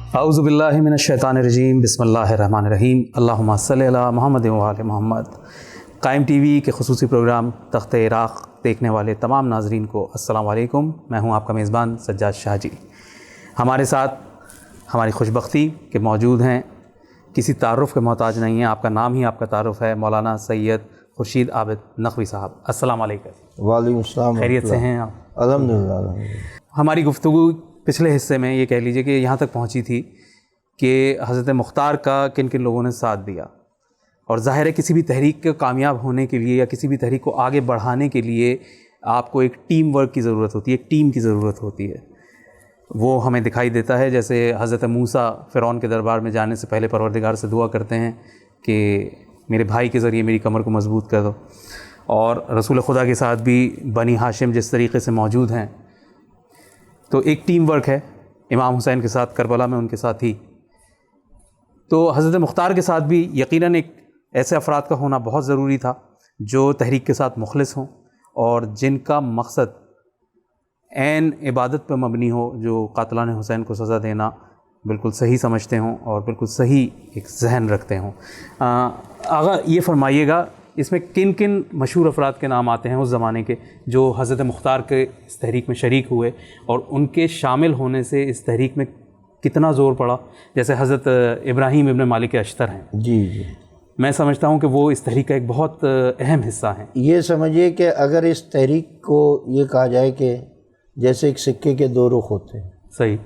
اعوذ باللہ من الشیطان الرجیم، بسم اللہ الرحمن الرحیم، اللہم صلی علی محمد و آل محمد۔ قائم ٹی وی کے خصوصی پروگرام تخت عراق دیکھنے والے تمام ناظرین کو السلام علیکم۔ میں ہوں آپ کا میزبان سجاد شاہ جی۔ ہمارے ساتھ ہماری خوش بختی کہ موجود ہیں، کسی تعارف کے محتاج نہیں ہیں، آپ کا نام ہی آپ کا تعارف ہے، مولانا سید خورشید عابد نقوی صاحب۔ السلام علیکم۔ وعلیکم السلام۔ خیریت سے ہیں آپ؟ الحمدللہ۔ ہماری گفتگو پچھلے حصے میں یہ کہہ لیجئے کہ یہاں تک پہنچی تھی کہ حضرت مختار کا کن کن لوگوں نے ساتھ دیا، اور ظاہر ہے کسی بھی تحریک کے کامیاب ہونے کے لیے یا کسی بھی تحریک کو آگے بڑھانے کے لیے آپ کو ایک ٹیم ورک کی ضرورت ہوتی ہے، ایک ٹیم کی ضرورت ہوتی ہے۔ وہ ہمیں دکھائی دیتا ہے جیسے حضرت موسیٰ فرعون کے دربار میں جانے سے پہلے پروردگار سے دعا کرتے ہیں کہ میرے بھائی کے ذریعے میری کمر کو مضبوط کر دو، اور رسول خدا کے ساتھ بھی بنی ہاشم جس طریقے سے موجود ہیں، تو ایک ٹیم ورک ہے۔ امام حسین کے ساتھ کربلا میں ان کے ساتھ ہی، تو حضرت مختار کے ساتھ بھی یقیناً ایک ایسے افراد کا ہونا بہت ضروری تھا جو تحریک کے ساتھ مخلص ہوں اور جن کا مقصد عین عبادت پہ مبنی ہو، جو قاتلان حسین کو سزا دینا بالکل صحیح سمجھتے ہوں اور بالکل صحیح ایک ذہن رکھتے ہوں۔ آغا یہ فرمائیے گا، اس میں کن کن مشہور افراد کے نام آتے ہیں اس زمانے کے جو حضرت مختار کے اس تحریک میں شریک ہوئے، اور ان کے شامل ہونے سے اس تحریک میں کتنا زور پڑا؟ جیسے حضرت ابراہیم ابن مالک اشتر ہیں، جی میں سمجھتا ہوں کہ وہ اس تحریک کا ایک بہت اہم حصہ ہیں۔ یہ سمجھیے کہ اگر اس تحریک کو یہ کہا جائے کہ جیسے ایک سکے کے دو رخ ہوتے ہیں، صحیح،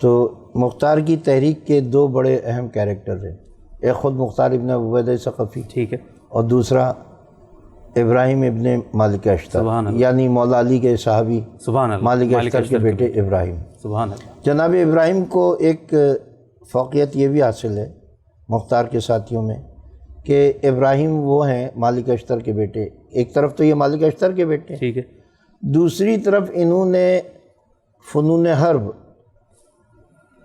تو مختار کی تحریک کے دو بڑے اہم کیریکٹر ہیں، ایک خود مختار ابن عبیدہ ثقفی، ٹھیک ہے، اور دوسرا ابراہیم ابن مالک اشتر، سبحان اللہ، یعنی مولا علی کے صحابی سبحان اللہ، مالک اشتر کے بیٹے ابراہیم۔ سبحان اللہ۔ جناب ابراہیم کو ایک فوقیت یہ بھی حاصل ہے مختار کے ساتھیوں میں کہ ابراہیم وہ ہیں مالک اشتر کے بیٹے، ایک طرف تو یہ مالک اشتر کے بیٹے، ٹھیک ہے، دوسری طرف انہوں نے فنون حرب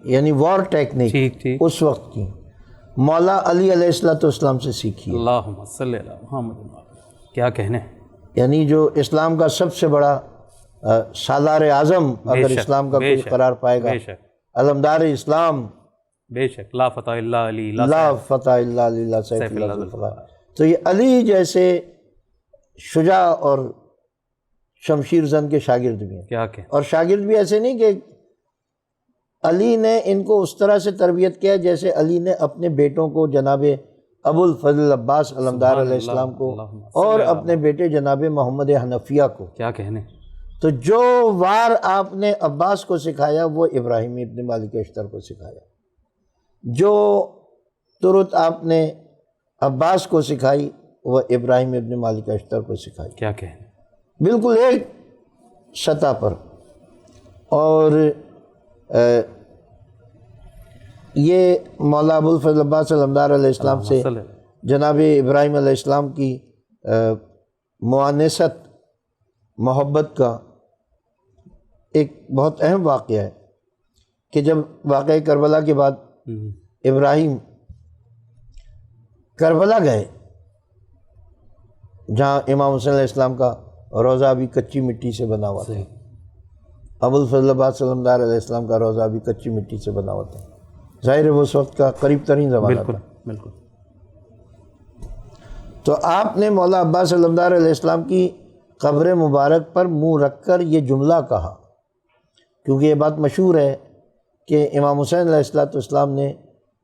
یعنی وار ٹیکنیک ٹھیک ٹھیک، اس وقت کی مولا علی علیہ السلام سے سیکھی ہے۔ اللہم صلی علی محمد، کیا کہنے، یعنی جو اسلام کا سب سے بڑا سالار اعظم اگر اسلام کا کوئی قرار پائے گا، بے شک، علمدار اسلام، بے شک، لا فتح اللہ علی، لا فتح الا للہ سیف اللہ ذو الفقار۔ تو یہ علی جیسے شجاع اور شمشیر زن کے شاگرد بھی ہیں، کیا کہ، اور شاگرد بھی ایسے نہیں کہ علی نے ان کو اس طرح سے تربیت کیا جیسے علی نے اپنے بیٹوں کو جناب ابو الفضل عباس علمدار علیہ السلام کو اور اپنے بیٹے جناب محمد حنفیہ کو، کیا کہنے، تو جو وار آپ نے عباس کو سکھایا وہ ابراہیم ابن مالک اشتر کو سکھایا، جو ترت آپ نے عباس کو سکھائی وہ ابراہیم ابن مالک اشتر کو سکھائی، کیا کہنے، بالکل ایک سطح پر۔ اور یہ مولا ابو الفضل عباس علمدار علیہ السلام سے جناب ابراہیم علیہ السلام کی موانست محبت کا ایک بہت اہم واقعہ ہے کہ جب واقعہ کربلا کے بعد ابراہیم کربلا گئے جہاں امام حسین علیہ السلام کا روضہ بھی کچی مٹی سے بنا ہوا تھا، ابو الفضل عباس علمدار علیہ السلام کا روضہ بھی کچی مٹی سے بنا ہوا تھا، ظاہر ہے وہ اس وقت کا قریب ترین زمانہ تھا۔ بالکل، تو آپ نے مولا عباس علمدار علیہ السلام کی قبر مبارک پر منہ رکھ کر یہ جملہ کہا، کیونکہ یہ بات مشہور ہے کہ امام حسین علیہ السلام نے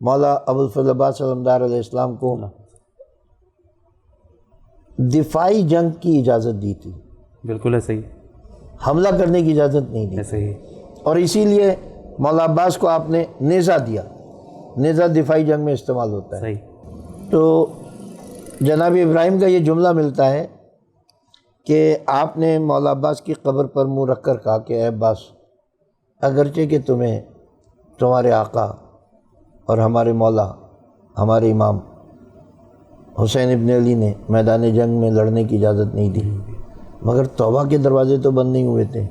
مولا ابو الفضل عباس علمدار علیہ السلام کو دفاعی جنگ کی اجازت دی تھی، بالکل ایسے ہی، حملہ کرنے کی اجازت نہیں دی، ایسے ہی، اور اسی لیے مولا عباس کو آپ نے نیزہ دیا، نیزہ دفاعی جنگ میں استعمال ہوتا ہے۔ صحیح، تو جناب ابراہیم کا یہ جملہ ملتا ہے کہ آپ نے مولا عباس کی قبر پر منہ رکھ کر کہا کہ اے عباس، اگرچہ کہ تمہیں تمہارے آقا اور ہمارے مولا ہمارے امام حسین ابن علی نے میدان جنگ میں لڑنے کی اجازت نہیں دی، مگر توبہ کے دروازے تو بند نہیں ہوئے تھے۔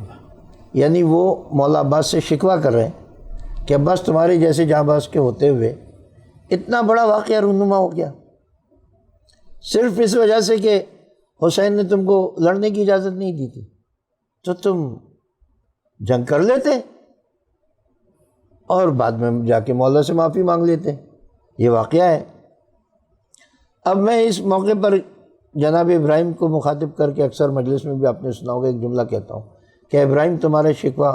یعنی وہ مولا عباس سے شکوہ کر رہے ہیں کہ عباس تمہارے جیسے جاں باز کے ہوتے ہوئے اتنا بڑا واقعہ رونما ہو گیا، صرف اس وجہ سے کہ حسین نے تم کو لڑنے کی اجازت نہیں دی تھی، تو تم جنگ کر لیتے اور بعد میں جا کے مولا سے معافی مانگ لیتے ہیں. یہ واقعہ ہے. اب میں اس موقع پر جناب ابراہیم کو مخاطب کر کے اکثر مجلس میں بھی آپ نے سنا ہوگا ایک جملہ کہتا ہوں کہ ابراہیم تمہارا شکوہ،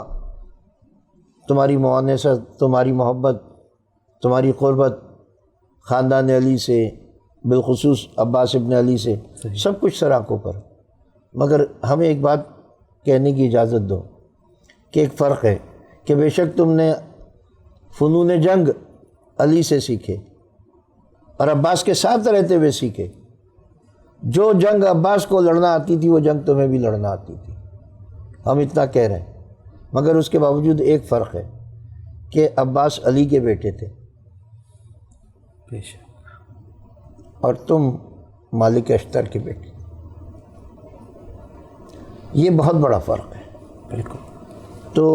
تمہاری مؤانست، تمہاری محبت، تمہاری قربت خاندان علی سے، بالخصوص عباس ابن علی سے، سب کچھ سراکوں پر. مگر ہمیں ایک بات کہنے کی اجازت دو کہ ایک فرق ہے کہ بے شک تم نے فنون جنگ علی سے سیکھے اور عباس کے ساتھ رہتے ہوئے سیکھے. جو جنگ عباس کو لڑنا آتی تھی وہ جنگ تمہیں بھی لڑنا آتی تھی. ہم اتنا کہہ رہے ہیں. مگر اس کے باوجود ایک فرق ہے کہ عباس علی کے بیٹے تھے اور تم مالک اشتر کے بیٹے. یہ بہت بڑا فرق ہے. بالکل. تو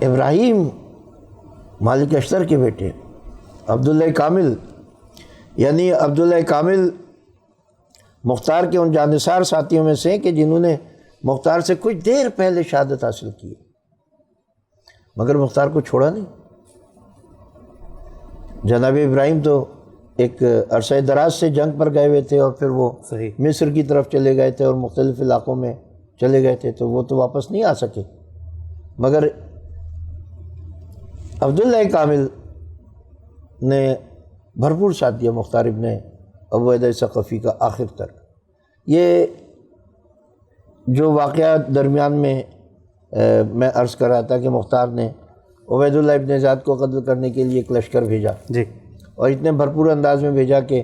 ابراہیم مالک اشتر کے بیٹے، عبداللہ کامل، یعنی عبداللہ کامل مختار کے ان جانثار ساتھیوں میں سے کہ جنہوں نے مختار سے کچھ دیر پہلے شہادت حاصل کی، مگر مختار کو چھوڑا نہیں. جناب ابراہیم تو ایک عرصہ دراز سے جنگ پر گئے ہوئے تھے اور پھر وہ مصر کی طرف چلے گئے تھے اور مختلف علاقوں میں چلے گئے تھے، تو وہ تو واپس نہیں آ سکے. مگر عبداللہ کامل نے بھرپور ساتھ دیا مختار ابن ابو عبیدہ ثقفی کا آخر تک. یہ جو واقعہ درمیان میں میں عرض کر رہا تھا کہ مختار نے عبید اللہ ابن زیاد کو قتل کرنے کے لیے ایک لشکر بھیجا جی، اور اتنے بھرپور انداز میں بھیجا کہ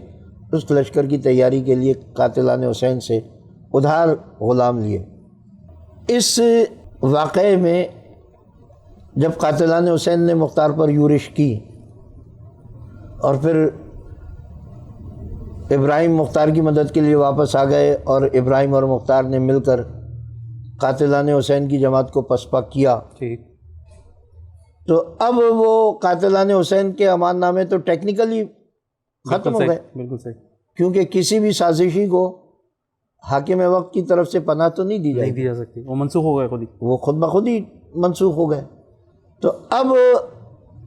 اس لشکر کی تیاری کے لیے قاتلان حسین سے ادھار غلام لیے. اس واقعے میں جب قاتلان حسین نے مختار پر یورش کی اور پھر ابراہیم مختار کی مدد کے لیے واپس آ گئے اور ابراہیم اور مختار نے مل کر قاتلان حسین کی جماعت کو پسپا کیا، تو اب وہ قاتلان حسین کے امان نامے تو ٹیکنیکلی ختم ہو گئے. بالکل صحیح. کیونکہ کسی بھی سازشی کو حاکم وقت کی طرف سے پناہ تو نہیں دی جا سکتی، وہ منسوخ ہو گئے خود ہی، وہ خود بخود ہی منسوخ ہو گئے. تو اب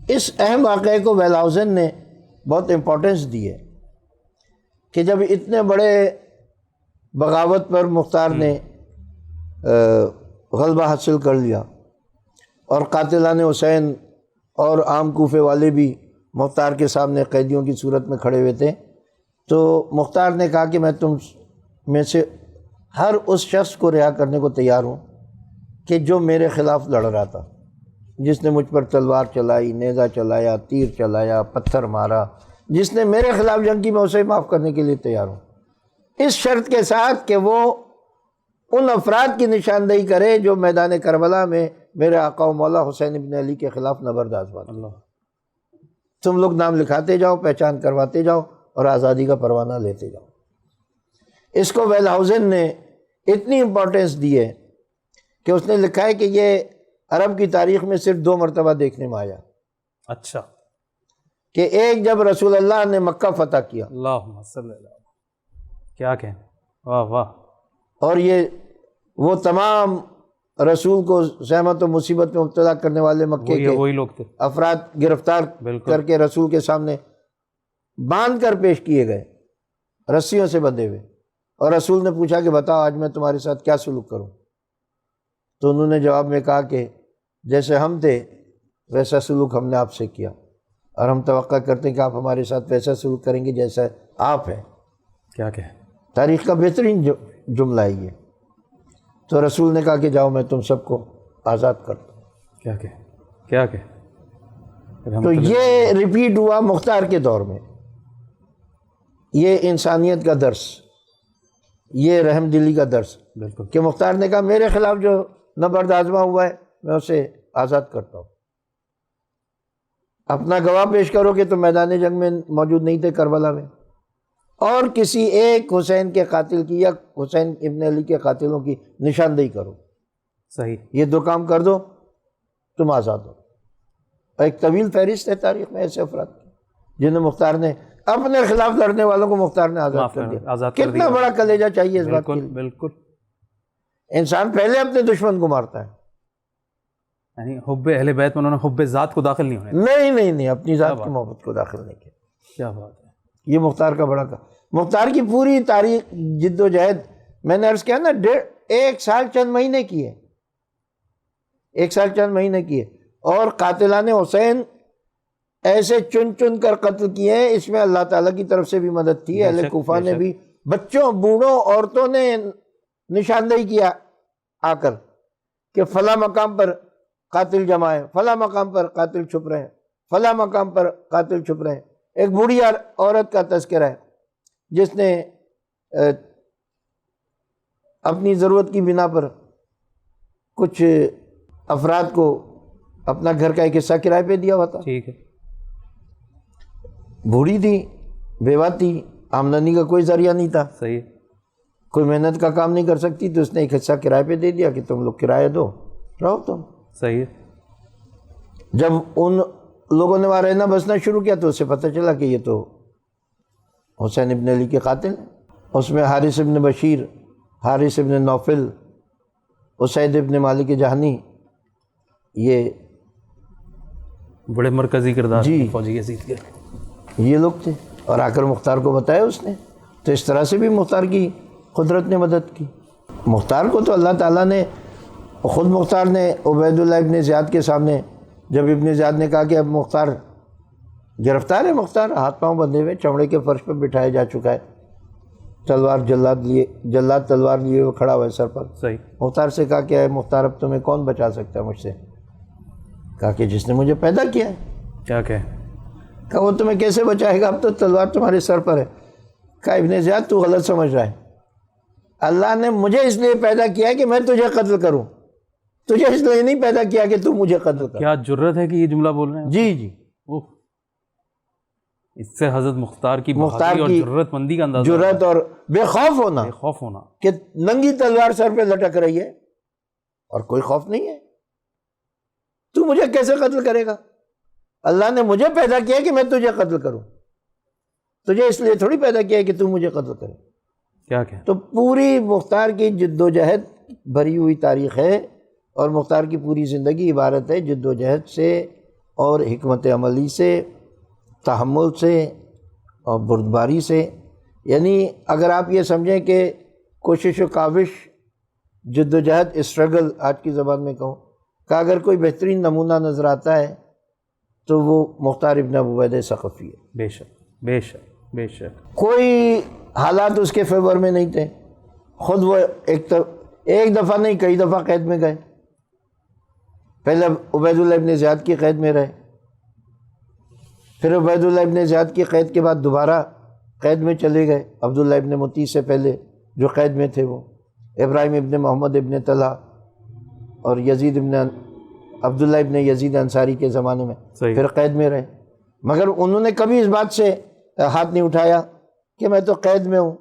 اس اہم واقعے کو ویلہاؤزن نے بہت امپورٹنس دی ہے کہ جب اتنے بڑے بغاوت پر مختار نے غلبہ حاصل کر لیا اور قاتلان حسین اور عام کوفے والے بھی مختار کے سامنے قیدیوں کی صورت میں کھڑے ہوئے تھے، تو مختار نے کہا کہ میں تم میں سے ہر اس شخص کو رہا کرنے کو تیار ہوں کہ جو میرے خلاف لڑ رہا تھا، جس نے مجھ پر تلوار چلائی، نیزہ چلایا، تیر چلایا، پتھر مارا، جس نے میرے خلاف جنگ کی، میں اسے معاف کرنے کے لیے تیار ہوں، اس شرط کے ساتھ کہ وہ ان افراد کی نشاندہی کرے جو میدان کربلا میں میرے آقا و مولا حسین ابن علی کے خلاف نبرداز بات. تم لوگ نام لکھاتے جاؤ، پہچان کرواتے جاؤ اور آزادی کا پروانہ لیتے جاؤ. اس کو ویلہاؤزن نے اتنی امپورٹنس دی ہے کہ اس نے لکھا ہے کہ یہ عرب کی تاریخ میں صرف 2 مرتبہ دیکھنے میں آیا. اچھا. کہ ایک جب رسول اللہ نے مکہ فتح کیا، اللہم صلی اللہ، کیا کہیں، واہ واہ، اور یہ وہ تمام رسول کو زحمت و مصیبت میں مبتلا کرنے والے مکے کے وہی لوگ تھے، افراد گرفتار کر کے رسول کے سامنے باندھ کر پیش کیے گئے، رسیوں سے بندھے ہوئے، اور رسول نے پوچھا کہ بتاؤ آج میں تمہارے ساتھ کیا سلوک کروں؟ تو انہوں نے جواب میں کہا کہ جیسے ہم تھے ویسا سلوک ہم نے آپ سے کیا، اور ہم توقع کرتے ہیں کہ آپ ہمارے ساتھ ویسا سلوک کریں گے جیسا آپ ہیں. کیا کہیں، تاریخ تاریخ کا بہترین جملہ ہے یہ. تو رسول نے کہا کہ جاؤ میں تم سب کو آزاد کرتا ہوں. کیا کہ کیا کہ تو یہ ریپیٹ ہوا مختار کے دور میں. یہ انسانیت کا درس، یہ رحم دلی کا درس، بالکل، کہ مختار نے کہا میرے خلاف جو نبرد آزما ہوا ہے میں اسے آزاد کرتا ہوں. اپنا گواہ پیش کرو کہ تم میدان جنگ میں موجود نہیں تھے کربلا میں، اور کسی ایک حسین کے قاتل کی یا حسین ابن علی کے قاتلوں کی نشاندہی کرو. صحیح، یہ 2 کام کر دو تم آزاد ہو. ایک طویل فہرست ہے تاریخ میں ایسے افراد کی جنہیں مختار نے اپنے خلاف لڑنے والوں کو مختار نے آزاد کر دیا. کتنا بڑا کلیجہ چاہیے اس بات کے لیے. بالکل. انسان پہلے اپنے دشمن کو مارتا ہے. یعنی حب اہل بیت میں انہوں نے حب ذات کو داخل نہیں ہونے دیا. نہیں اپنی ذات کی محبت کو داخل نہیں کیا. کیا بات ہے. یہ مختار کا بڑا مختار کی پوری تاریخ جد و جہد میں نے عرض کیا نا 1 سال چند مہینے کی ہے. 1 سال چند مہینے کی ہے. اور قاتلان حسین ایسے چن چن کر قتل کیے ہیں. اس میں اللہ تعالیٰ کی طرف سے بھی مدد تھی. اہل کوفہ نے بھی بچوں بوڑھوں عورتوں نے نشاندہی کیا آ کر کہ فلاں مقام پر قاتل جمع ہے, فلاں مقام پر قاتل چھپ رہے ہیں, فلاں مقام پر قاتل چھپ رہے ہیں. ایک بوڑھی عورت کا تذکرہ ہے جس نے اپنی ضرورت کی بنا پر کچھ افراد کو اپنا گھر کا ایک حصہ کرائے پہ دیا ہوا تھا. ٹھیک ہے. بوڑھی تھی, بیوہ تھی, آمدنی کا کوئی ذریعہ نہیں تھا, صحیح, کوئی محنت کا کام نہیں کر سکتی, تو اس نے ایک حصہ کرائے پہ دے دیا کہ تم لوگ کرایہ دو, رہو تم. صحیح ہے. جب ان لوگوں نے وہاں رہنا بسنا شروع کیا تو اسے پتہ چلا کہ یہ تو حسین ابن علی کے قاتل ہیں. اس میں حارث ابن بشیر, حارث ابن نوفل, اسید ابن مالک جہنی, یہ بڑے مرکزی کردار جی فوجی یزید کے, یہ لوگ تھے. اور آ کر مختار کو بتایا اس نے. تو اس طرح سے بھی مختار کی قدرت نے مدد کی. مختار کو تو اللہ تعالیٰ نے خود, مختار نے عبید اللہ ابن زیاد کے سامنے جب ابن زیاد نے کہا کہ اب مختار گرفتار ہے, مختار ہاتھ پاؤں بندھے ہوئے چمڑے کے فرش پہ بٹھایا جا چکا ہے, تلوار جلاد تلوار لیے ہوئے کھڑا ہوا ہے سر پر. صحیح. مختار سے کہا کہ اے مختار اب تمہیں کون بچا سکتا ہے مجھ سے؟ کہا کہ جس نے مجھے پیدا کیا ہے. کیا کہ کہا وہ تمہیں کیسے بچائے گا, اب تو تلوار تمہارے سر پر ہے. کہا ابن زیاد تو غلط سمجھ رہا ہے, اللہ نے مجھے اس لیے پیدا کیا ہے کہ میں تجھے قتل کروں, تجھے اس لیے نہیں پیدا کیا کہ تو مجھے قتل کر. کیا جرت ہے کہ یہ جملہ بول رہے ہیں. جی اس سے حضرت مختار کی بہادری اور جرت مندی کا اندازہ, جرت اور بے خوف ہونا کہ ننگی تلوار سر پہ لٹک رہی ہے اور کوئی خوف نہیں ہے. تو مجھے کیسے قتل کرے گا؟ اللہ نے مجھے پیدا کیا کہ میں تجھے قتل کروں, تجھے اس لیے تھوڑی پیدا کیا ہے کہ تو مجھے قتل کرے. کیا کہ تو پوری مختار کی جد و جہد بھری ہوئی تاریخ ہے, اور مختار کی پوری زندگی عبارت ہے جد و جہد سے اور حکمت عملی سے, تحمل سے اور بردباری سے. یعنی اگر آپ یہ سمجھیں کہ کوشش و کاوش, جد و جہد, اسٹرگل آج کی زبان میں کہوں, کہ اگر کوئی بہترین نمونہ نظر آتا ہے تو وہ مختار ابن ابو عبیدہ ثقفی ہے. بے شک بے شک بے شک. کوئی حالات اس کے فیور میں نہیں تھے. خود وہ ایک دفعہ نہیں کئی دفعہ قید میں گئے. پہلے عبید اللہ ابن زیاد کی قید میں رہے, پھر عبید اللہ ابن زیاد کی قید کے بعد دوبارہ قید میں چلے گئے. عبداللہ ابن مطیع سے پہلے جو قید میں تھے وہ ابراہیم ابن محمد ابن طلحہ اور یزید ابن عبداللہ ابن یزید انصاری کے زمانے میں پھر قید میں رہے. مگر انہوں نے کبھی اس بات سے ہاتھ نہیں اٹھایا کہ میں تو قید میں ہوں,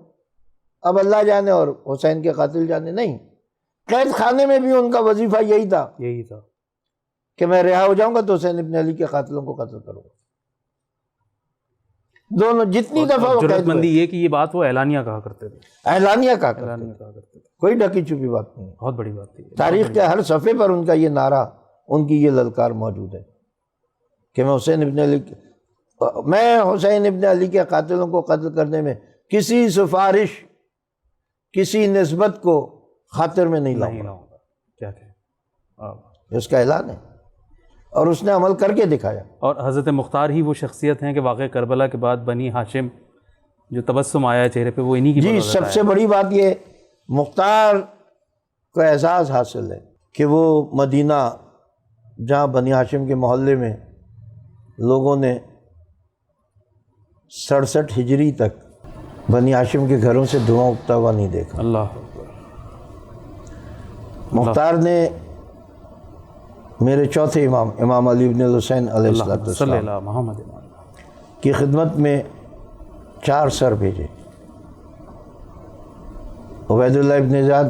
اب اللہ جانے اور حسین کے قاتل جانے. نہیں, قید خانے میں بھی ان کا وظیفہ یہی تھا کہ میں رہا ہو جاؤں گا تو حسین ابن علی کے قاتلوں کو قتل کروں گا. دونوں جتنی دفعہ وہ جرات مندی یہ کہ یہ بات وہ اعلانیہ کہا کرتے تھے, اعلانیہ کہا کرتے تھے, کوئی ڈکی چھپی بات نہیں. بہت بڑی بات تھی. تاریخ کے ہر صفحے پر ان کا یہ نعرہ, ان کی یہ للکار موجود ہے کہ میں حسین ابن علی کے قاتلوں کو قتل کرنے میں کسی سفارش, کسی نسبت کو خاطر میں نہیں لاؤں گا. کیا کہ اس کا اعلان ہے اور اس نے عمل کر کے دکھایا. اور حضرت مختار ہی وہ شخصیت ہیں کہ واقع کربلا کے بعد بنی ہاشم جو تبسم آیا ہے چہرے پہ وہ انہی کی جی سب سے بڑی بات یہ مختار کو اعزاز حاصل ہے کہ وہ مدینہ جہاں بنی ہاشم کے محلے میں لوگوں نے 67 ہجری تک بنی ہاشم کے گھروں سے دھواں اٹھتا ہوا نہیں دیکھا. اللہ مختار نے میرے چوتھے امام علی بن الحسین علیہ السلام کی خدمت میں 4 سر بھیجے. عبید اللہ ابن زیاد,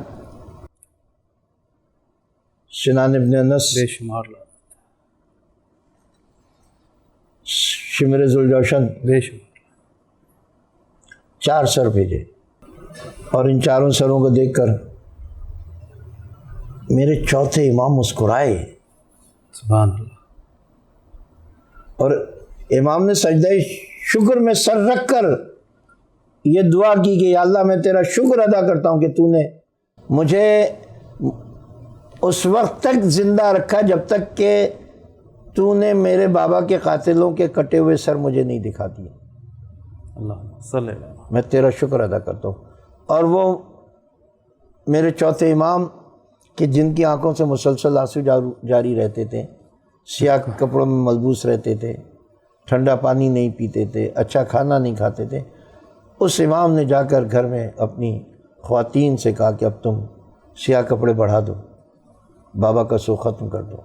سنان ابن انس, بے شمار, شمر ذوالجوشن, بے شمار 4 سر بھیجے. اور ان 4 سروں کو دیکھ کر میرے چوتھے امام مسکرائے سبحان اللہ. اور امام نے سجدہ شکر میں سر رکھ کر یہ دعا کی کہ یا اللہ میں تیرا شکر ادا کرتا ہوں کہ تو نے مجھے اس وقت تک زندہ رکھا جب تک کہ تو نے میرے بابا کے قاتلوں کے کٹے ہوئے سر مجھے نہیں دکھا دیے. اللہ صلی اللہ. میں تیرا شکر ادا کرتا ہوں. اور وہ میرے چوتھے امام کہ جن کی آنکھوں سے مسلسل آنسو جاری رہتے تھے، سیاہ کپڑوں میں ملبوس رہتے تھے، ٹھنڈا پانی نہیں پیتے تھے، اچھا کھانا نہیں کھاتے تھے، اس امام نے جا کر گھر میں اپنی خواتین سے کہا کہ اب تم سیاہ کپڑے بڑھا دو، بابا کا سو ختم کر دو.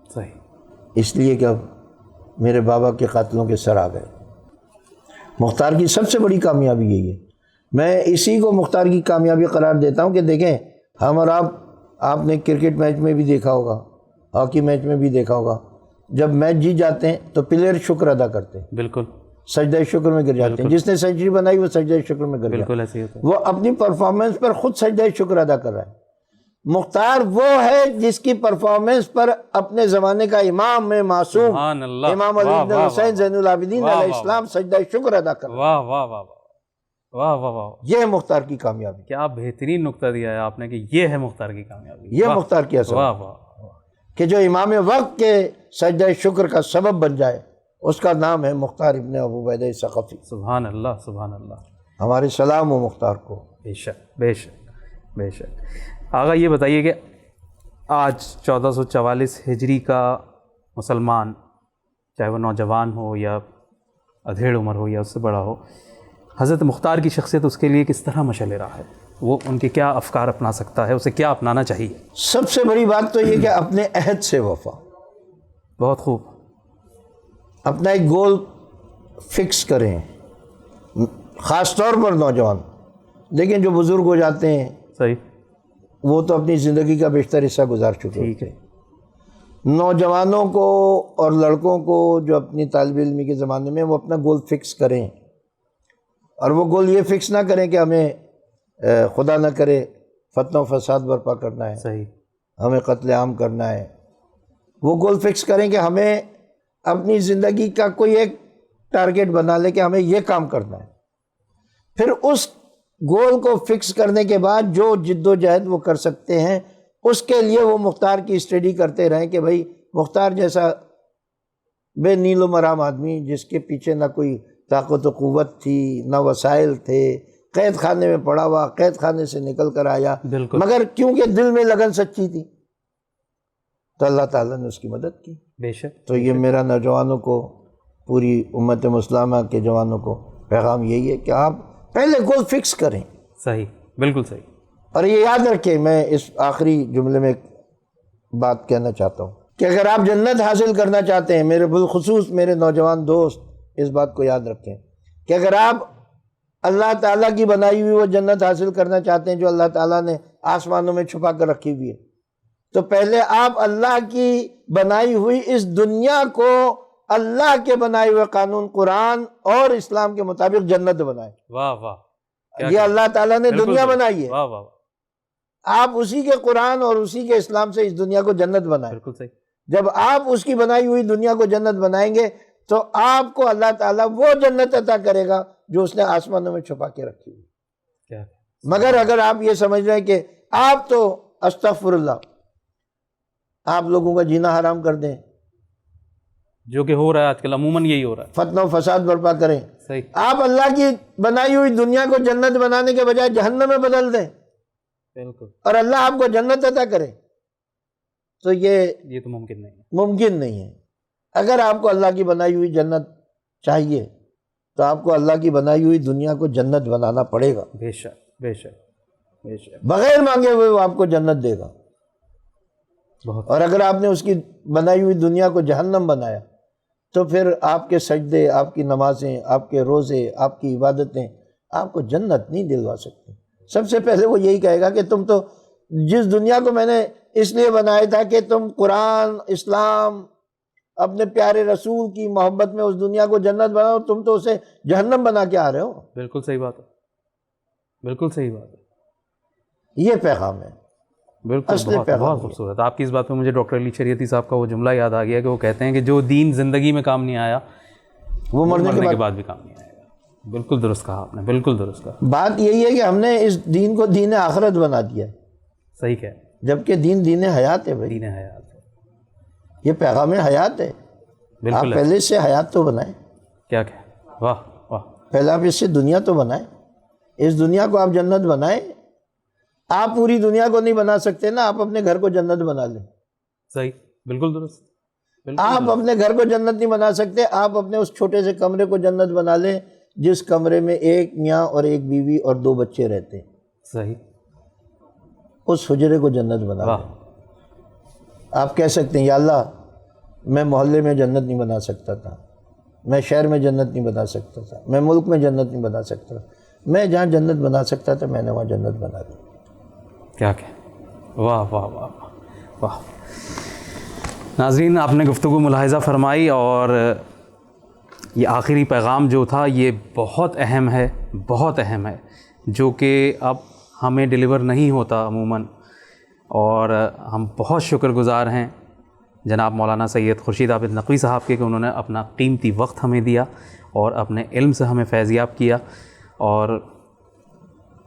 صحیح. اس لیے کہ اب میرے بابا کے قاتلوں کے سر آ گئے. مختار کی سب سے بڑی کامیابی یہی ہے. میں اسی کو مختار کی کامیابی قرار دیتا ہوں کہ دیکھیں ہم اور آپ نے کرکٹ میچ میں بھی دیکھا ہوگا، ہاکی میچ میں بھی دیکھا ہوگا، جب میچ جیت جاتے ہیں تو پلیئر شکر ادا کرتے ہیں، بالکل سجدہ شکر میں گر جاتے ہیں. جس نے سینچری بنائی وہ سجدہ شکر میں گر گیا. بالکل ایسے ہی ہوتا ہے. وہ اپنی پرفارمنس پر خود سجدہ شکر ادا کر رہا ہے. مختار وہ ہے جس کی پرفارمنس پر اپنے زمانے کا امام میں معصوم سبحان اللہ. امام علی بن حسین زین العابدین علیہ السلام سجدہ شکر ادا کر رہا ہے. واہ واہ واہ واہ واہ واہ. یہ مختار کی کامیابی، کیا بہترین نقطہ دیا ہے آپ نے کہ یہ ہے مختار کی کامیابی. یہ مختار کی اثر واہ واہ. کہ جو امام وقت کے سجدہ شکر کا سبب بن جائے اس کا نام ہے مختار ابن ابو عبیدہ ثقفی. سبحان اللہ سبحان اللہ. ہمارے سلام و مختار کو. بے شک بے شک بے شک. آقا یہ بتائیے کہ آج 1444 ہجری کا مسلمان، چاہے وہ نوجوان ہو یا ادھیڑ عمر ہو یا اس سے بڑا ہو، حضرت مختار کی شخصیت اس کے لیے کس طرح مشعل راہ ہے؟ وہ ان کے کیا افکار اپنا سکتا ہے، اسے کیا اپنانا چاہیے؟ سب سے بڑی بات تو یہ کہ اپنے عہد سے وفا. بہت خوب. اپنا ایک گول فکس کریں، خاص طور پر نوجوان. دیکھیں جو بزرگ ہو جاتے ہیں صحیح، وہ تو اپنی زندگی کا بیشتر حصہ گزار چکے ٹھیک ہیں. ہے. نوجوانوں کو اور لڑکوں کو جو اپنی طالب علمی کے زمانے میں وہ اپنا گول فکس کریں، اور وہ گول یہ فکس نہ کریں کہ ہمیں خدا نہ کرے فتنہ و فساد برپا کرنا ہے، صحیح، ہمیں قتل عام کرنا ہے. وہ گول فکس کریں کہ ہمیں اپنی زندگی کا کوئی ایک ٹارگیٹ بنا لے کہ ہمیں یہ کام کرنا ہے. پھر اس گول کو فکس کرنے کے بعد جو جد و جہد وہ کر سکتے ہیں اس کے لیے وہ مختار کی اسٹڈی کرتے رہیں کہ بھائی مختار جیسا بے نیل و مرام آدمی جس کے پیچھے نہ کوئی طاقت و قوت تھی، نہ وسائل تھے، قید خانے میں پڑا ہوا، قید خانے سے نکل کر آیا، بالکل. مگر کیونکہ دل میں لگن سچی تھی تو اللہ تعالیٰ نے اس کی مدد کی. بے شک. تو یہ میرا نوجوانوں کو، پوری امت مسلمہ کے جوانوں کو پیغام یہی ہے کہ آپ پہلے گول فکس کریں. صحیح، بالکل صحیح. اور یہ یاد رکھیں، میں اس آخری جملے میں ایک بات کہنا چاہتا ہوں کہ اگر آپ جنت حاصل کرنا چاہتے ہیں، میرے بالخصوص میرے نوجوان دوست اس بات کو یاد رکھیں کہ اگر آپ اللہ تعالیٰ کی بنائی ہوئی وہ جنت حاصل کرنا چاہتے ہیں جو اللہ تعالیٰ نے آسمانوں میں چھپا کر رکھی ہوئی ہے، تو پہلے آپ اللہ کی بنائی ہوئی اس دنیا کو اللہ کے بنائے ہوئے قانون قرآن اور اسلام کے مطابق جنت بنائیں. واہ واہ. یہ اللہ تعالیٰ نے دنیا بنائی ہے، واہ واہ. آپ اسی کے قرآن اور اسی کے اسلام سے اس دنیا کو جنت بنائیں. بالکل صحیح. جب آپ اس کی بنائی ہوئی دنیا کو جنت بنائیں گے تو آپ کو اللہ تعالیٰ وہ جنت عطا کرے گا جو اس نے آسمانوں میں چھپا کے رکھی ہوئی. کیا؟ مگر اگر آپ یہ سمجھ رہے ہیں کہ آپ تو استغفر اللہ آپ لوگوں کا جینا حرام کر دیں، جو کہ ہو رہا ہے آج کل، عموماً یہی ہو رہا ہے. فتنہ و فساد برپا کریں، صحیح. آپ اللہ کی بنائی ہوئی دنیا کو جنت بنانے کے بجائے جہنم میں بدل دیں بالکل. اور اللہ آپ کو جنت عطا کرے، تو یہ تو ممکن نہیں ہے. ممکن نہیں ہے. اگر آپ کو اللہ کی بنائی ہوئی جنت چاہیے تو آپ کو اللہ کی بنائی ہوئی دنیا کو جنت بنانا پڑے گا. بے شک بے شک بے شک. بغیر مانگے ہوئے وہ آپ کو جنت دے گا. بہت. اور اگر آپ نے اس کی بنائی ہوئی دنیا کو جہنم بنایا تو پھر آپ کے سجدے، آپ کی نمازیں، آپ کے روزے، آپ کی عبادتیں آپ کو جنت نہیں دلوا سکتی. سب سے پہلے وہ یہی کہے گا کہ تم تو جس دنیا کو میں نے اس لیے بنایا تھا کہ تم قرآن، اسلام، اپنے پیارے رسول کی محبت میں اس دنیا کو جنت بناؤ، تم تو اسے جہنم بنا کے آ رہے ہو. بالکل صحیح بات ہے. بالکل صحیح بات ہے. یہ پیغام ہے. بالکل اصل بہت پیغام بہت خوبصورت. آپ کی اس بات پہ مجھے ڈاکٹر علی شریعتی صاحب کا وہ جملہ یاد آ گیا کہ وہ کہتے ہیں کہ جو دین زندگی میں کام نہیں آیا وہ مرنے کے بعد بھی کام نہیں آئے گا. بالکل درست کہا آپ نے, بالکل درست کہا. بات یہی ہے کہ ہم نے اس دین کو دین آخرت بنا دیا ہے, صحیح کہہ, جبکہ دین دین حیات ہے بھائی, دین حیات ہے. یہ پیغام حیات ہے. آپ بالکل پہلے اس سے حیات تو بنائیں, کیا کہ, واہ واہ, پہلے آپ اس سے دنیا تو بنائیں, اس دنیا کو آپ جنت بنائیں. آپ پوری دنیا کو نہیں بنا سکتے نا, آپ اپنے گھر کو جنت بنا لیں. صحیح, بالکل درست. آپ اپنے گھر کو جنت نہیں بنا سکتے, آپ اپنے اس چھوٹے سے کمرے کو جنت بنا لیں جس کمرے میں ایک میاں اور ایک بیوی اور 2 بچے رہتے ہیں. صحیح, اس حجرے کو جنت بنا واہ, لیں. آپ کہہ سکتے ہیں یا اللہ میں محلے میں جنت نہیں بنا سکتا تھا, میں شہر میں جنت نہیں بنا سکتا تھا, میں ملک میں جنت نہیں بنا سکتا تھا, میں جہاں جنت بنا سکتا تھا میں نے وہاں جنت بنا دی. کیا کہ, واہ واہ واہ واہ. ناظرین, آپ نے گفتگو ملاحظہ فرمائی, اور یہ آخری پیغام جو تھا یہ بہت اہم ہے, بہت اہم ہے, جو کہ اب ہمیں ڈیلیور نہیں ہوتا عموماً. اور ہم بہت شکر گزار ہیں جناب مولانا سید خورشید عابد نقوی صاحب کے کہ انہوں نے اپنا قیمتی وقت ہمیں دیا اور اپنے علم سے ہمیں فیضیاب کیا. اور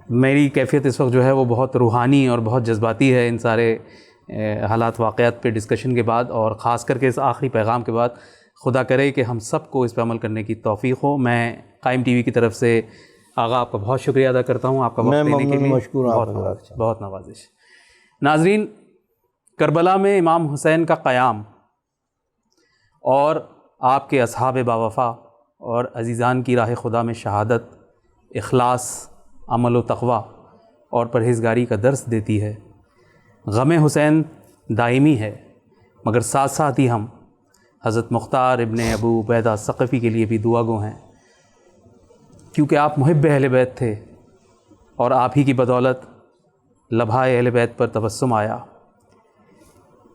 میری کیفیت اس وقت جو ہے وہ بہت روحانی اور بہت جذباتی ہے ان سارے حالات واقعات پہ ڈسکشن کے بعد, اور خاص کر کے اس آخری پیغام کے بعد. خدا کرے کہ ہم سب کو اس پہ عمل کرنے کی توفیق ہو. میں قائم ٹی وی کی طرف سے آغا آپ کا بہت شکریہ ادا کرتا ہوں آپ کا وقت دینے کے لیے. بہت نوازش. ناظرین, کربلا میں امام حسین کا قیام اور آپ کے اصحاب باوفا اور عزیزان کی راہ خدا میں شہادت اخلاص, عمل و تقوی اور پرہیزگاری کا درس دیتی ہے. غم حسین دائمی ہے, مگر ساتھ ساتھ ہی ہم حضرت مختار ابن ابو عبیدہ ثقفی کے لیے بھی دعا گو ہیں, کیونکہ آپ محب اہل بیت تھے اور آپ ہی کی بدولت لبھائے اہل بیت پر تبسم آیا.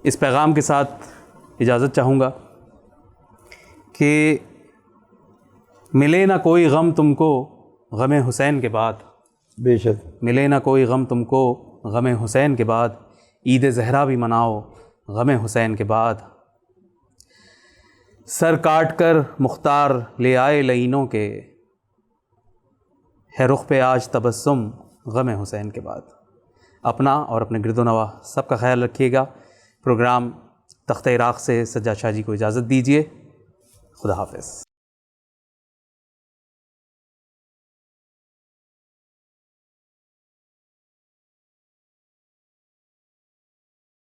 اس پیغام کے ساتھ اجازت چاہوں گا کہ ملے نہ کوئی غم تم کو غم حسین کے بعد, بے شک ملے نہ کوئی غم تم کو غم حسین کے بعد, عید زہرا بھی مناؤ غم حسین کے بعد. سر کاٹ کر مختار لے آئے لعینوں کے, ہے رخ پہ آج تبسم غم حسین کے بعد. اپنا اور اپنے گرد و نواح سب کا خیال رکھیے گا. پروگرام تختہ عراق سے سجاد شاہ جی کو اجازت دیجیے. خدا حافظ.